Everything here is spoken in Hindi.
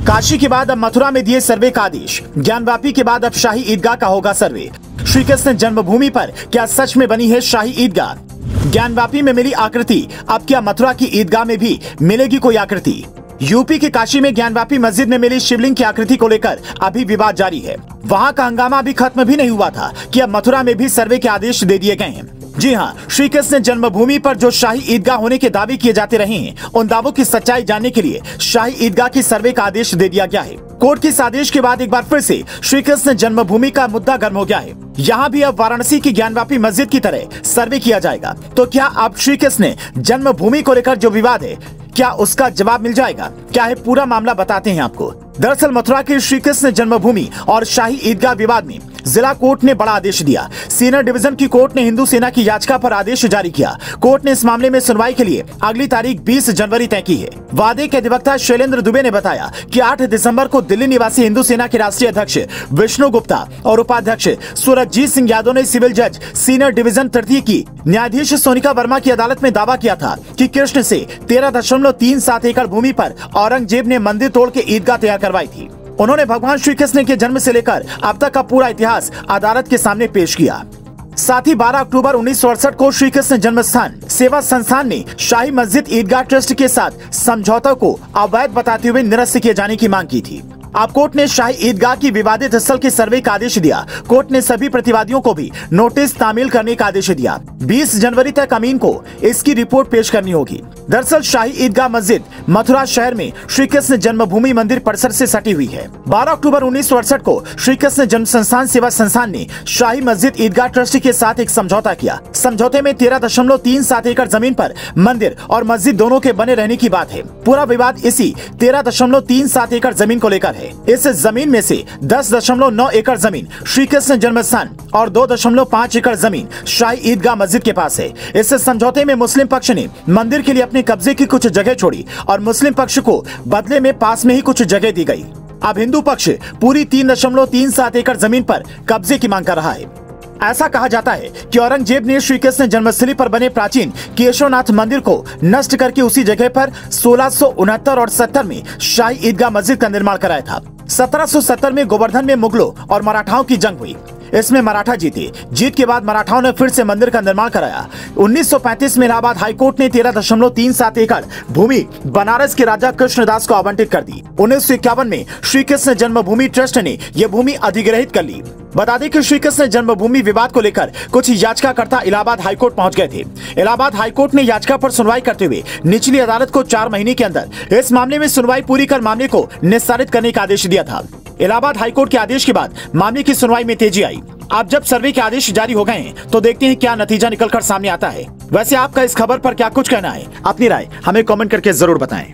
काशी के बाद अब मथुरा में दिए सर्वे का आदेश। ज्ञानवापी के बाद अब शाही ईदगाह का होगा सर्वे। श्री कृष्ण जन्मभूमि पर क्या सच में बनी है शाही ईदगाह? ज्ञानवापी में मिली आकृति, अब क्या मथुरा की ईदगाह में भी मिलेगी कोई आकृति? यूपी के काशी में ज्ञानवापी मस्जिद में मिली शिवलिंग की आकृति को लेकर अभी विवाद जारी है। वहां का हंगामा अभी खत्म भी नहीं हुआ था कि अब मथुरा में भी सर्वे के आदेश दे दिए गए हैं। जी हां, श्री कृष्ण जन्मभूमि पर जो शाही ईदगाह होने के दावे किए जाते रहे हैं, उन दावों की सच्चाई जानने के लिए शाही ईदगाह की सर्वे का आदेश दे दिया गया है। कोर्ट के इस आदेश के बाद एक बार फिर से श्री कृष्ण जन्मभूमि का मुद्दा गर्म हो गया है। यहाँ भी अब वाराणसी की ज्ञानवापी मस्जिद की तरह सर्वे किया जाएगा। तो क्या अब श्री कृष्ण जन्मभूमि को लेकर जो विवाद है, क्या उसका जवाब मिल जाएगा? क्या है पूरा मामला, बताते हैं आपको। दरअसल मथुरा के श्री कृष्ण जन्मभूमि और शाही ईदगाह विवाद में जिला कोर्ट ने बड़ा आदेश दिया। सीनियर डिवीजन की कोर्ट ने हिंदू सेना की याचिका पर आदेश जारी किया। कोर्ट ने इस मामले में सुनवाई के लिए अगली तारीख 20 जनवरी तय की है। वादे के अधिवक्ता शैलेंद्र दुबे ने बताया कि 8 दिसंबर को दिल्ली निवासी हिंदू सेना के राष्ट्रीय अध्यक्ष विष्णु गुप्ता और उपाध्यक्ष सूरजजीत सिंह यादव ने सिविल जज सीनियर डिवीजन तृतीय की न्यायाधीश सोनिका वर्मा की अदालत में दावा किया था कि कृष्ण से 13.37 एकड़ भूमि पर औरंगजेब ने मंदिर तोड़ के ईदगाह तैयार करवाई थी। उन्होंने भगवान श्री कृष्ण के जन्म से लेकर अब तक का पूरा इतिहास अदालत के सामने पेश किया। साथ ही 12 अक्टूबर 1968 को श्री कृष्ण जन्मस्थान सेवा संस्थान ने शाही मस्जिद ईदगाह ट्रस्ट के साथ समझौता को अवैध बताते हुए निरस्त किए जाने की मांग की थी। अब कोर्ट ने शाही ईदगाह की विवादित स्थल के सर्वे का आदेश दिया। कोर्ट ने सभी प्रतिवादियों को भी नोटिस तामील करने का आदेश दिया। 20 जनवरी तक अमीन को इसकी रिपोर्ट पेश करनी होगी। दरअसल शाही ईदगाह मस्जिद मथुरा शहर में श्री कृष्ण जन्मभूमि मंदिर परिसर से सटी हुई है। 12 अक्टूबर 1968 को श्री कृष्ण जन्म संस्थान सेवा संस्थान ने शाही मस्जिद ईदगाह ट्रस्ट के साथ एक समझौता किया। समझौते में 13.37 एकड़ जमीन पर मंदिर और मस्जिद दोनों के बने रहने की बात है। पूरा विवाद इसी 13.37 एकड़ जमीन को लेकर है। इस जमीन में से 10.9 एकड़ जमीन श्री कृष्ण जन्मस्थान और 2.5 एकड़ जमीन शाही ईदगाह मस्जिद के पास है। इस समझौते में मुस्लिम पक्ष ने मंदिर के लिए अपने कब्जे की कुछ जगह छोड़ी और मुस्लिम पक्ष को बदले में पास में ही कुछ जगह दी गई। अब हिंदू पक्ष पूरी 3.37 एकड़ जमीन पर कब्जे की मांग कर रहा है। ऐसा कहा जाता है कि औरंगजेब ने श्री कृष्ण जन्मस्थली पर बने प्राचीन केशवनाथ मंदिर को नष्ट करके उसी जगह पर 1669 और 70 में शाही ईदगाह मस्जिद का निर्माण कराया था। 1770 में गोवर्धन में मुगलों और मराठाओं की जंग हुई। इसमें मराठा जीते। जीत के बाद मराठाओं ने फिर से मंदिर का निर्माण कराया। 1935 में इलाहाबाद हाईकोर्ट ने 13.37 एकड़ भूमि बनारस के राजा कृष्णदास को आवंटित कर दी। 1951 में श्री कृष्ण जन्मभूमि ट्रस्ट ने यह भूमि अधिग्रहित कर ली। बता दें कि श्री कृष्ण जन्मभूमि विवाद को लेकर कुछ याचिकाकर्ता इलाहाबाद हाईकोर्ट पहुंच गए थे। इलाहाबाद हाईकोर्ट ने याचिका पर सुनवाई करते हुए निचली अदालत को 4 महीने के अंदर इस मामले में सुनवाई पूरी कर मामले को निस्तारित करने का आदेश दिया था। इलाहाबाद हाईकोर्ट के आदेश के बाद मामले की सुनवाई में तेजी आई। अब जब सर्वे के आदेश जारी हो गए हैं तो देखते हैं क्या नतीजा निकलकर सामने आता है। वैसे आपका इस खबर पर क्या कुछ कहना है? अपनी राय हमें कमेंट करके जरूर बताएं।